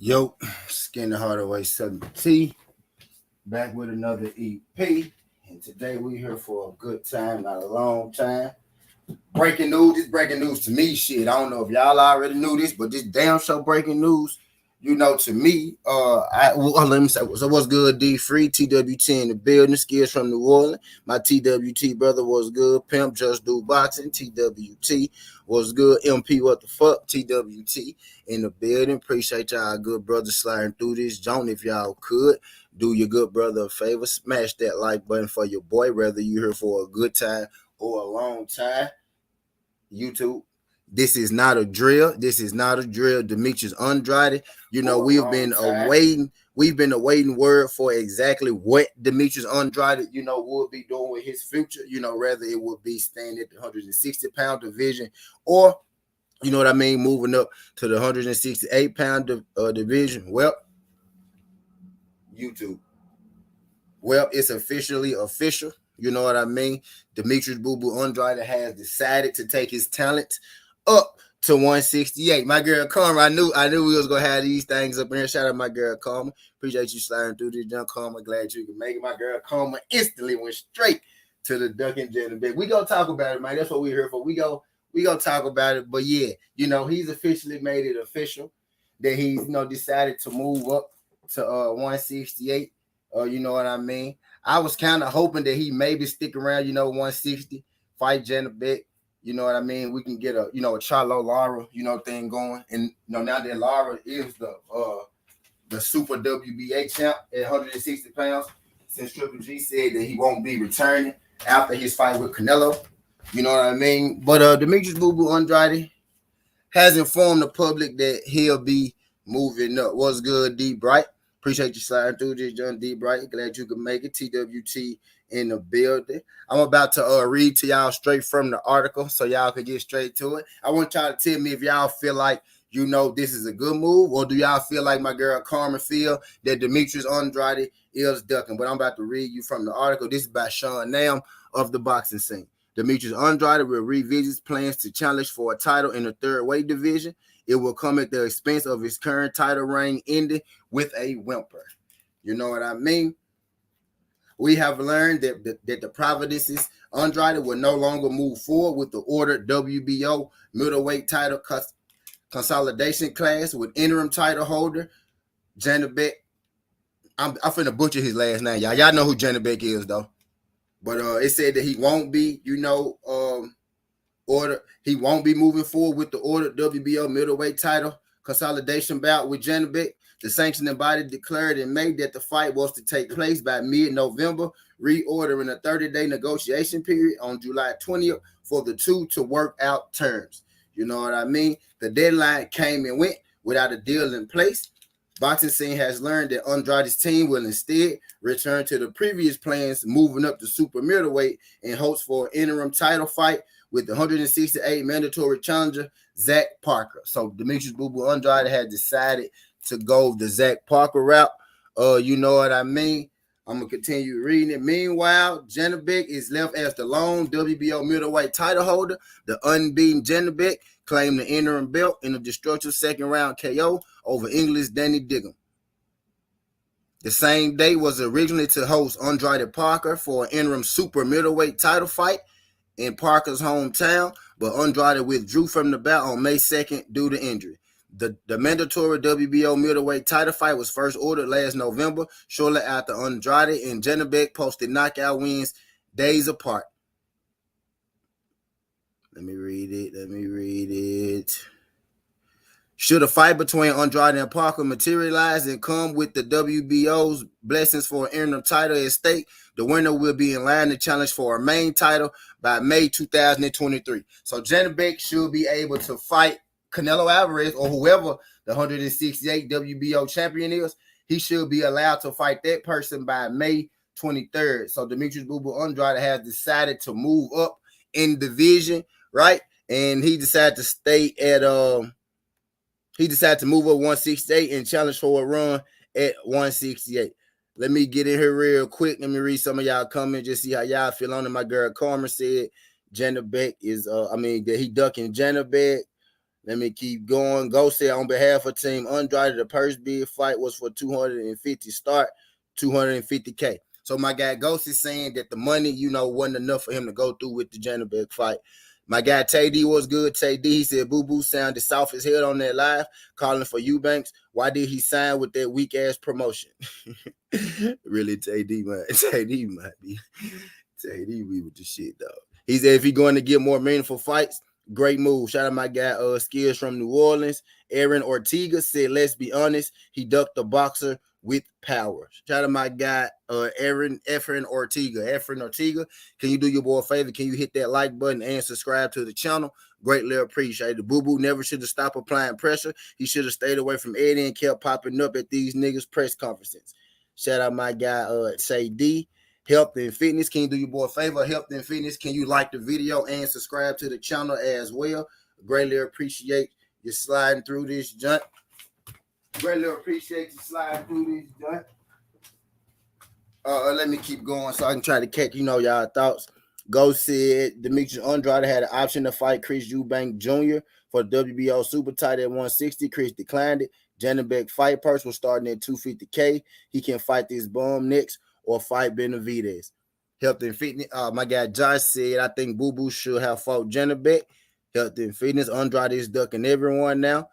Yo, Skin the Heart Away 7T, back with another EP. And today we here for a good time, not a long time. Breaking news, this breaking news to me, shit. I don't know if y'all already knew this, but this damn show breaking news, to me, let me say, so what's good, D Free, TWT in the building, skills from New Orleans. My TWT brother was good, Pimp Just Do Boxing, TWT was good, MP what the fuck, TWT in the building. Appreciate y'all good brother sliding through this. Joan, if y'all could, do your good brother a favor, smash that like button for your boy, whether you're here for a good time or a long time. YouTube. This is not a drill. This is not a drill. Demetrius Andrade. We've been awaiting. We've been awaiting word for exactly what Demetrius Andrade, will be doing with his future. Whether it would be staying at the 160-pound division or, moving up to the 168-pound division. Well, YouTube. Well, it's officially official. You know what I mean? Demetrius Boo Boo Andrade has decided to take his talent up to 168. My girl Karma, I knew we was gonna have these things up in here. Shout out my girl Karma. Appreciate you sliding through this, young Karma. Glad you could make it. My girl Karma instantly went straight to the duck and jet and bed. We gonna talk about it, man. That's what we're here for. We gonna talk about it. But yeah, he's officially made it official that he's decided to move up to 168. You know what I mean? I was kind of hoping that he maybe stick around, 160, fight Jenna Beck. You know what I mean? We can get a Charlo Lara, thing going. And now that Lara is the super WBA champ at 160 pounds, since Triple G said that he won't be returning after his fight with Canelo. You know what I mean? But Demetrius Boo Boo Andrade has informed the public that he'll be moving up. What's good, D Bright? Appreciate you sliding through this, John D. Bright. Glad you could make it. TWT in the building. I'm about to read to y'all straight from the article so y'all can get straight to it. I want y'all to tell me if y'all feel like, this is a good move, or do y'all feel like my girl Carmen feel that Demetrius Andrade is ducking? But I'm about to read you from the article. This is by Sean Nam of the boxing scene. Demetrius Andrade will revisit plans to challenge for a title in the third weight division. It will come at the expense of his current title reign ending with a whimper. You know what I mean? We have learned that the Providences Andrade will no longer move forward with the ordered WBO middleweight title consolidation class with interim title holder Janabek. I'm finna butcher his last name, y'all. Y'all know who Janabek is, though. But it said that he won't be, he won't be moving forward with the ordered WBO middleweight title consolidation bout with Janabek. The sanctioning body declared in May that the fight was to take place by mid-November, reordering a 30-day negotiation period on July 20th for the two to work out terms. You know what I mean? The deadline came and went without a deal in place. Boxing Scene has learned that Andrade's team will instead return to the previous plans, moving up to super middleweight in hopes for an interim title fight with the 168 mandatory challenger, Zach Parker. So Demetrius Boo Boo Andrade had decided to go the Zach Parker route. You know what I mean? I'm going to continue reading it. Meanwhile, Janabek is left as the lone WBO middleweight title holder. The unbeaten Janabek claimed the interim belt in a destructive second-round KO over English Danny Diggum. The same day was originally to host Andrade Parker for an interim super middleweight title fight in Parker's hometown, but Andrade withdrew from the bout on May 2nd due to injury. The mandatory WBO middleweight title fight was first ordered last November, shortly after Andrade and Janabek posted knockout wins days apart. Let me read it. Should a fight between Andrade and Parker materialize and come with the WBO's blessings for an interim title at stake, the winner will be in line to challenge for a main title by May 2023. So Janabek should be able to fight Canelo Alvarez or whoever the 168 WBO champion is. He should be allowed to fight that person by May 23rd. So Demetrius Boo Boo Andrade has decided to move up in division, right? And he decided to stay at he decided to move up 168 and challenge for a run at 168. Let me get in here real quick. Let me read some of y'all comments, just see how y'all feel on it. My girl Carmen said Janabek is that he ducking Janabek. Let me keep going. Go said on behalf of Team Andrade, the purse bid fight was for 250 start, 250K. So my guy Ghost is saying that the money, wasn't enough for him to go through with the Janabek fight. My guy Tay D was good. Tay D, he said Boo Boo sounded soft as hell on that live, calling for Eubanks. Why did he sign with that weak ass promotion? Really, Tay D, man. Tay D might be. Tay D be with the shit, dog. He said if he going to get more meaningful fights, great move. Shout out my guy Skills from New Orleans. Aaron Ortega said, let's be honest, he ducked the boxer with power. Shout out my guy Efren Ortega. Can you do your boy a favor? Can you hit that like button and subscribe to the channel? Greatly appreciated. Boo Boo never should have stopped applying pressure. He should have stayed away from Eddie and kept popping up at these niggas' press conferences. Shout out my guy Say D. Health and Fitness. Can you do your boy a favor? Health and Fitness. Can you like the video and subscribe to the channel as well? Greatly appreciate you sliding through this junk. Greatly appreciate you sliding through this junk. Let me keep going so I can try to catch, y'all thoughts. Go said Demetrius Andrade had an option to fight Chris Eubank Jr. for the WBO super title at 160. Chris declined it. Janabek fight purse was starting at 250K. He can fight this bum next or fight Benavidez. Health and Fitness. My guy Josh said, I think Boo Boo should have fought Janabek. Health and Fitness. Andrade is ducking everyone now.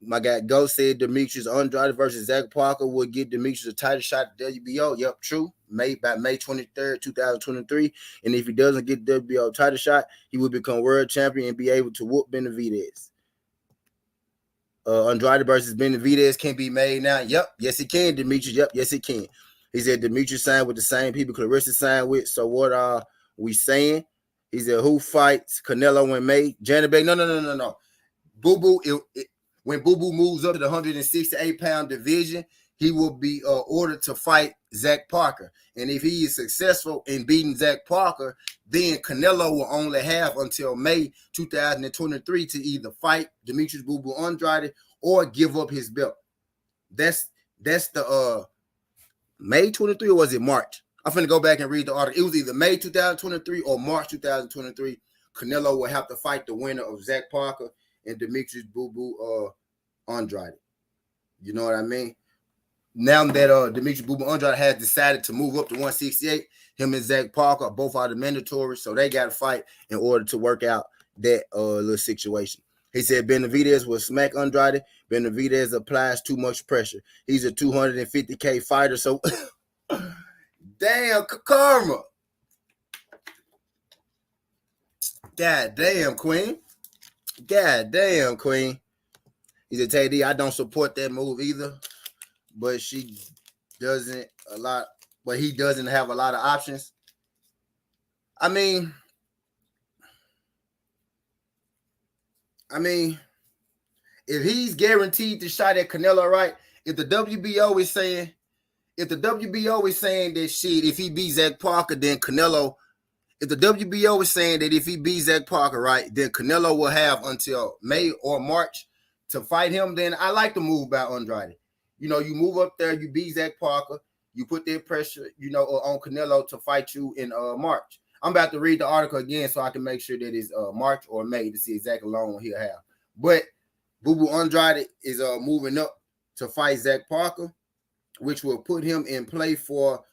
My guy Go said Demetrius Andrade versus Zach Parker would get Demetrius a title shot at WBO. Yep, true. By May 23rd, 2023. And if he doesn't get the WBO title shot, he will become world champion and be able to whoop Benavidez. Andrade versus Benavidez can be made now. Yep, yes it can, Demetrius. Yep, yes it can. He said Demetrius signed with the same people Clarissa signed with. So what are we saying? He said who fights Canelo in May? Janabek. No. Boo Boo. When Boo Boo moves up to the 168-pound division, he will be ordered to fight Zach Parker. And if he is successful in beating Zach Parker, then Canelo will only have until May 2023 to either fight Demetrius Boo Boo Andrade or give up his belt. That's the May 23 or was it March? I'm finna go back and read the article. It was either May 2023 or March 2023. Canelo will have to fight the winner of Zach Parker and Demetrius Boo Boo Andrade. You know what I mean? Now that Demetrius Boo Boo Andrade has decided to move up to 168, him and Zach Parker both are the mandatory, so they got to fight in order to work out that little situation. He said Benavidez will smack Andrade. Benavidez applies too much pressure. He's a 250K fighter, so damn, karma. God damn, Queen. God damn, Queen. He said, Tay D, I don't support that move either, but he doesn't have a lot of options. I mean, if he's guaranteed to shot at Canelo, right? If the WBO is saying that shit, if he beats Zach Parker, then Canelo. If the WBO is saying that if he beats Zach Parker, right, then Canelo will have until May or March to fight him, then I like the move by Andrade. You move up there, you beat Zach Parker, you put that pressure, on Canelo to fight you in March. I'm about to read the article again so I can make sure that it's March or May to see exactly how long he'll have. But Boo Boo Andrade is moving up to fight Zach Parker, which will put him in play for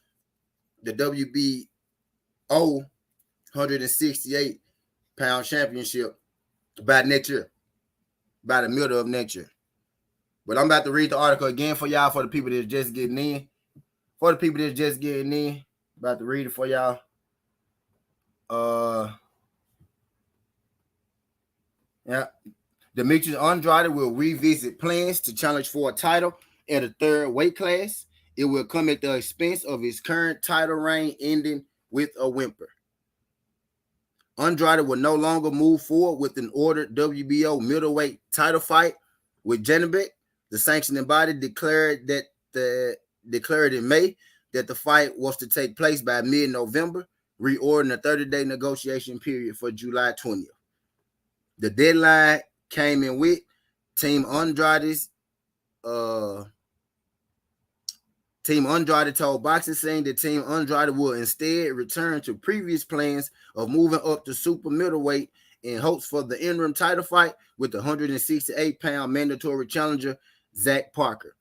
the WBO 168-pound championship by next year, by the middle of next year. But I'm about to read the article again for y'all, for the people that's just getting in. About to read it for y'all. Yeah. Demetrius Andrade will revisit plans to challenge for a title at a third weight class. It will come at the expense of his current title reign, ending with a whimper. Andrade will no longer move forward with an ordered WBO middleweight title fight with Janabek. The sanctioning body declared in May that the fight was to take place by mid-November, reordering a 30-day negotiation period for July 20th. The deadline came in with Team Andrade told Boxing Scene that Team Andrade will instead return to previous plans of moving up to super middleweight in hopes for the interim title fight with the 168-pound mandatory challenger, Zach Parker.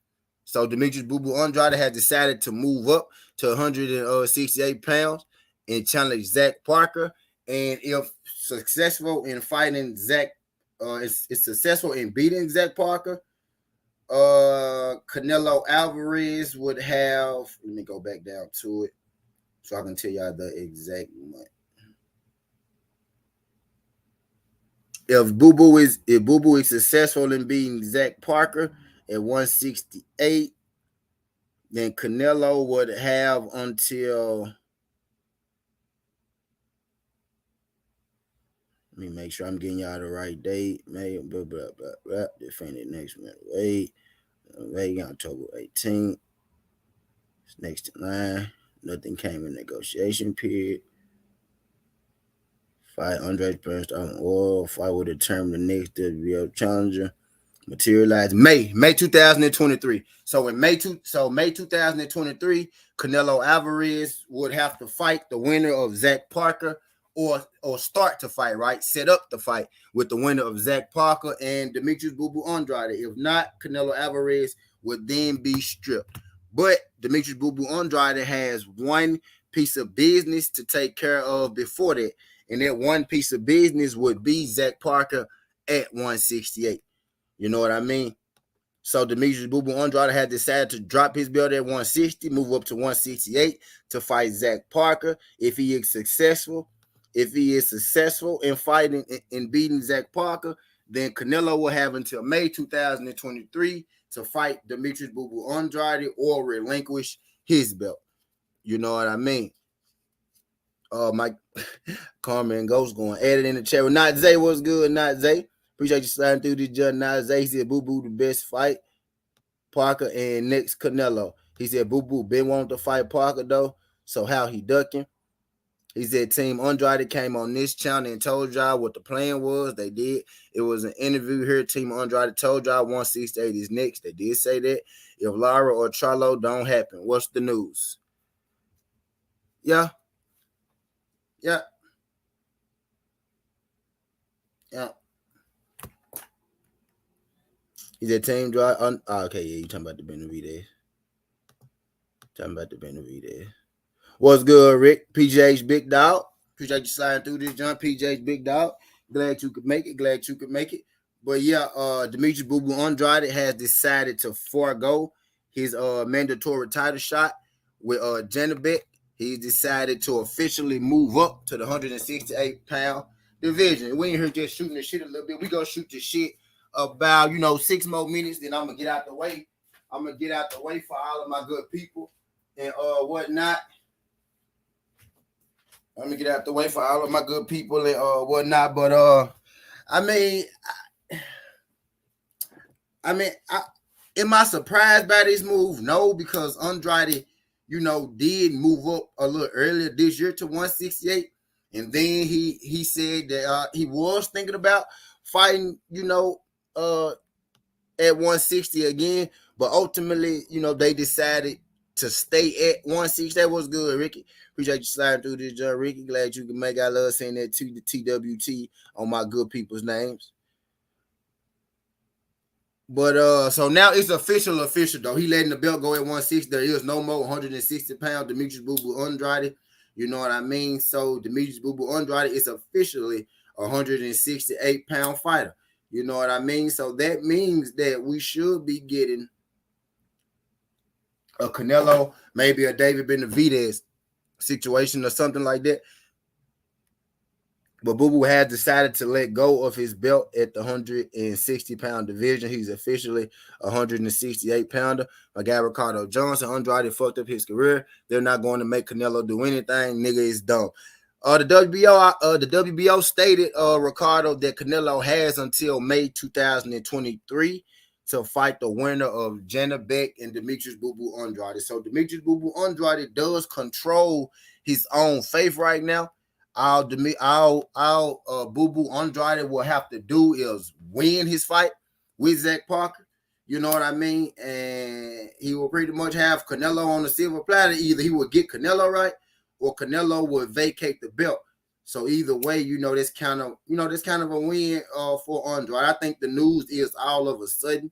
So Demetrius Boo Boo Andrade has decided to move up to 168 pounds and challenge Zach Parker. And if successful in fighting Zach, is successful in beating Zach Parker, Canelo Alvarez would have, let me go back down to it so I can tell y'all the exact month. If Boo Boo is successful in beating Zach Parker at 168, then Canelo would have until, let me make sure I'm getting y'all the right date. May defended next minute. Wait, October 18th. It's next in line. Nothing came in negotiation period. Fight Andre Bernstein Oil. Fight will determine the next WBO challenger. Materialized May 2023. So in May 2023, Canelo Alvarez would have to fight the winner of Zach Parker, or start to fight, right? Set up the fight with the winner of Zach Parker and Demetrius Boo Boo Andrade. If not, Canelo Alvarez would then be stripped. But Demetrius Boo Boo Andrade has one piece of business to take care of before that. And that one piece of business would be Zach Parker at 168. You know what I mean? So Demetrius Boo Boo Andrade had decided to drop his belt at 160, move up to 168 to fight Zach Parker. If he is successful in fighting and beating Zach Parker, then Canelo will have until May 2023 to fight Demetrius Boo Boo Andrade or relinquish his belt. You know what I mean? Mike Carmen Ghost going at it in the chat. Well, Not Zay, what's good? Not Zay. Appreciate you sliding through this judge. Not Zay. He said Boo Boo the best fight. Parker and next Canelo. He said Boo Boo been wanting to fight Parker though. So how he ducking? He said Team Andrade came on this channel and told y'all what the plan was. They did. It was an interview here. Team Andrade told y'all 168 is next. They did say that. If Lara or Charlo don't happen, what's the news? Yeah. He said Team Drive. Okay, yeah, you talking about the Benavidez. What's good, Rick? PJ's Big Dog. Appreciate you sliding through this, John. PJ's Big Dog. Glad you could make it. But yeah, Demetrius Boo Boo Andrade has decided to forego his mandatory title shot with Janabek. He's decided to officially move up to the 168-pound division. We ain't here just shooting the shit a little bit. We gonna shoot the shit about 6 more minutes. Then I'm gonna get out the way. For all of my good people and whatnot. I'm gonna get out the way for all of my good people and whatnot. But am I surprised by this move? No, because Andrade, did move up a little earlier this year to 168, and then he said that he was thinking about fighting, at 160 again, but ultimately, they decided to stay at 160. That was good, Ricky. Appreciate you sliding through this, John. Ricky, glad you can make. I love saying that to the TWT on my good people's names. But so now it's official though. He letting the belt go at 160. There is no more 160-pound Demetrius Boo Boo Andrade. You know what I mean? So Demetrius Boo Boo Andrade is officially a 168-pound fighter. You know what I mean? So that means that we should be getting a Canelo, maybe a David Benavidez situation or something like that. But Boo Boo has decided to let go of his belt at the 160-pound division. He's officially a 168-pounder. My guy Ricardo Johnson, Andrade fucked up his career. They're not going to make Canelo do anything. Nigga is dumb. The WBO stated, Ricardo, that Canelo has until May 2023 to fight the winner of Janabek and Demetrius Boo Boo Andrade. So Demetrius Boo Boo Andrade does control his own fate right now. All Boo Boo Andrade will have to do is win his fight with Zach Parker. You know what I mean? And he will pretty much have Canelo on the silver platter. Either he will get Canelo right or Canelo will vacate the belt. So either way, that's kind of a win for Andrade. I think the news is all of a sudden,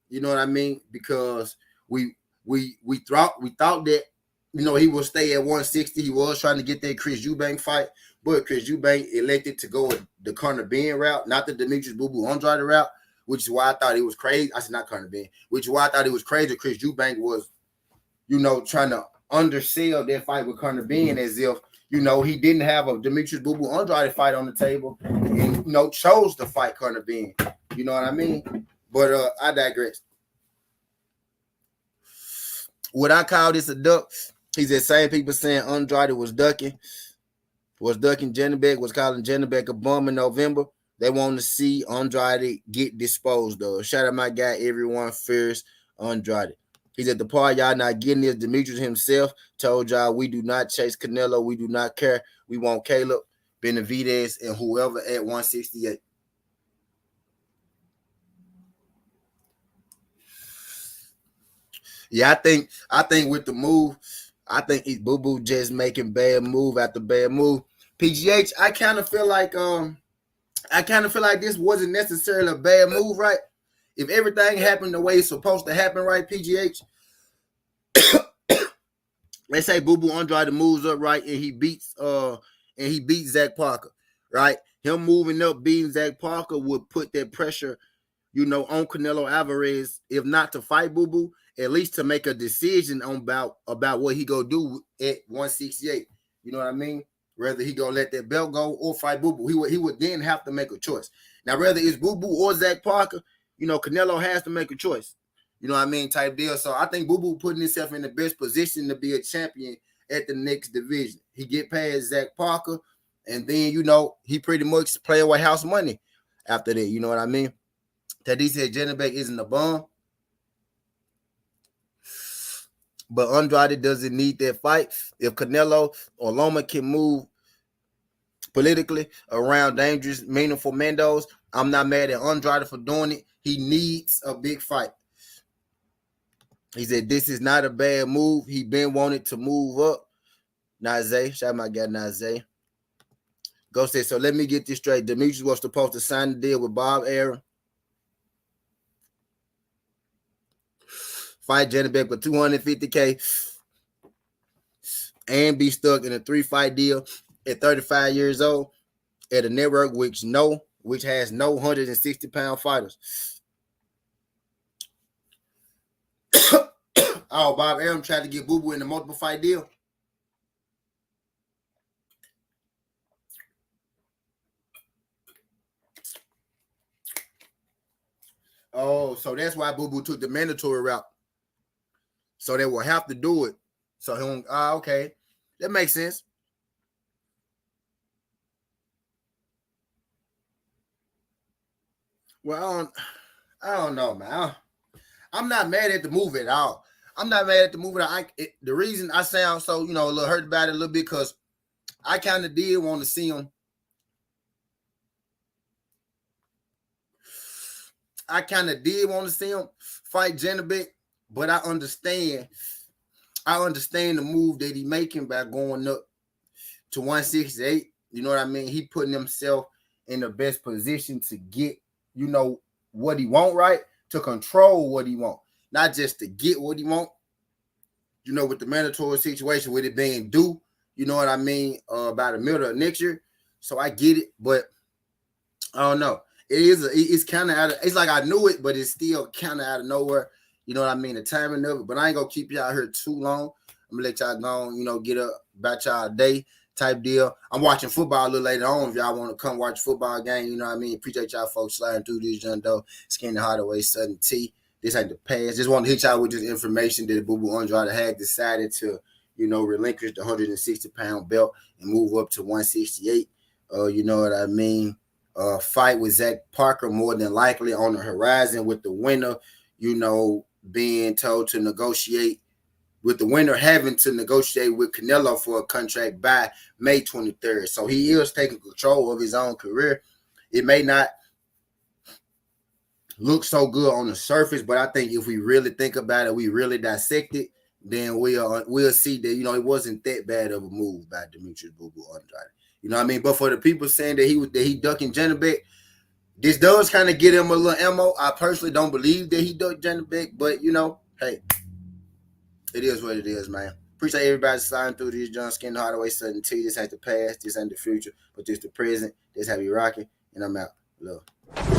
you know what I mean? Because we thought that he would stay at 160. He was trying to get that Chris Eubank fight, but Chris Eubank elected to go the Conor Ben route, not the Demetrius Boo Boo Andrade route, which is why I thought it was crazy. I said not Conor Ben, which is why I thought it was crazy. Chris Eubank was, trying to undersell that fight with Conor Ben as if he didn't have a Demetrius Boo Boo Andrade fight on the table, and chose to fight Conor Ben. You know what I mean? But I digress. Would I call this a duck? He's the same people saying Andrade was ducking Janibek, was calling Janibek a bum in November. They want to see Andrade get disposed of. Shout out my guy, everyone fears Andrade. He's at the part y'all not getting this. Demetrius himself told y'all we do not chase Canelo. We do not care. We want Caleb, Benavidez, and whoever at 168. Yeah, I think with the move, I think he's Boo Boo just making bad move after bad move. PGH, I kind of feel like this wasn't necessarily a bad move, right? If everything happened the way it's supposed to happen, right, PGH? Let's say Boo Boo Andrade moves up, right, and he beats Zach Parker, right? Him moving up, beating Zach Parker would put that pressure, on Canelo Alvarez, if not to fight Boo Boo, at least to make a decision on about what he go do at 168. You know what I mean? Whether he gonna let that belt go or fight Boo Boo, he would then have to make a choice. Now, whether it's Boo Boo or Zach Parker, Canelo has to make a choice. You know what I mean? Type deal. So I think Boo Boo putting himself in the best position to be a champion at the next division. He get past Zach Parker, and then he pretty much play away house money after that. You know what I mean? Taddy said Janibek isn't a bum. But Andrade doesn't need that fight. If Canelo or Loma can move politically around dangerous, meaningful Mendoz, I'm not mad at Andrade for doing it. He needs a big fight. He said this is not a bad move. He been wanted to move up. Nazay, shout out my guy Nazay. Go say, so let me get this straight. Demetrius was supposed to sign the deal with Bob Arum. Fight Janibek for $250K and be stuck in a 3-fight deal at 35 years old at a network which has no 160-pound fighters. Oh, Bob Arum tried to get Boo Boo in a multiple fight deal. Oh, so that's why Boo Boo took the mandatory route. So they will have to do it. So okay. That makes sense. Well, I don't know, man. I'm not mad at the move at all. The reason I sound so, a little hurt about it a little bit because I kind of did want to see him. I kind of did want to see him fight Janibek, but I understand the move that he making by going up to 168. You know what I mean? He putting himself in the best position to get, what he want, right? To control what he want. Not just to get what he want. With the mandatory situation with it being due, you know what I mean, by the middle of next year. So I get it, but I don't know. It's kind of out of, it's like I knew it, but it's still kind of out of nowhere. You know what I mean? The timing of it. But I ain't gonna keep y'all here too long. I'm gonna let y'all go on, get up about y'all day type deal. I'm watching football a little later on. If y'all want to come watch a football game, you know what I mean? Appreciate y'all folks sliding through this, John Doe, Skinny Hardaway, Sudden T. This ain't the past. Just want to hit y'all with this information that Boo Boo Andrade had decided to, relinquish the 160-pound belt and move up to 168. You know what I mean? Fight with Zach Parker more than likely on the horizon, with the winner, being told to negotiate, with the winner having to negotiate with Canelo for a contract by May 23rd. So he is taking control of his own career. It may not look so good on the surface, but I think if we really think about it, we really dissect it, then we'll see that, it wasn't that bad of a move by Demetrius Boo Boo Andrade. You know what I mean? But for the people saying that he ducking Janabek, this does kind of get him a little ammo. I personally don't believe that he ducked Janabek, but you know, hey, it is what it is, man. Appreciate everybody sliding through this John Skin Hardaway Sutton T. This ain't the past, this ain't the future, but this the present. This how we rocking, and I'm out. Love.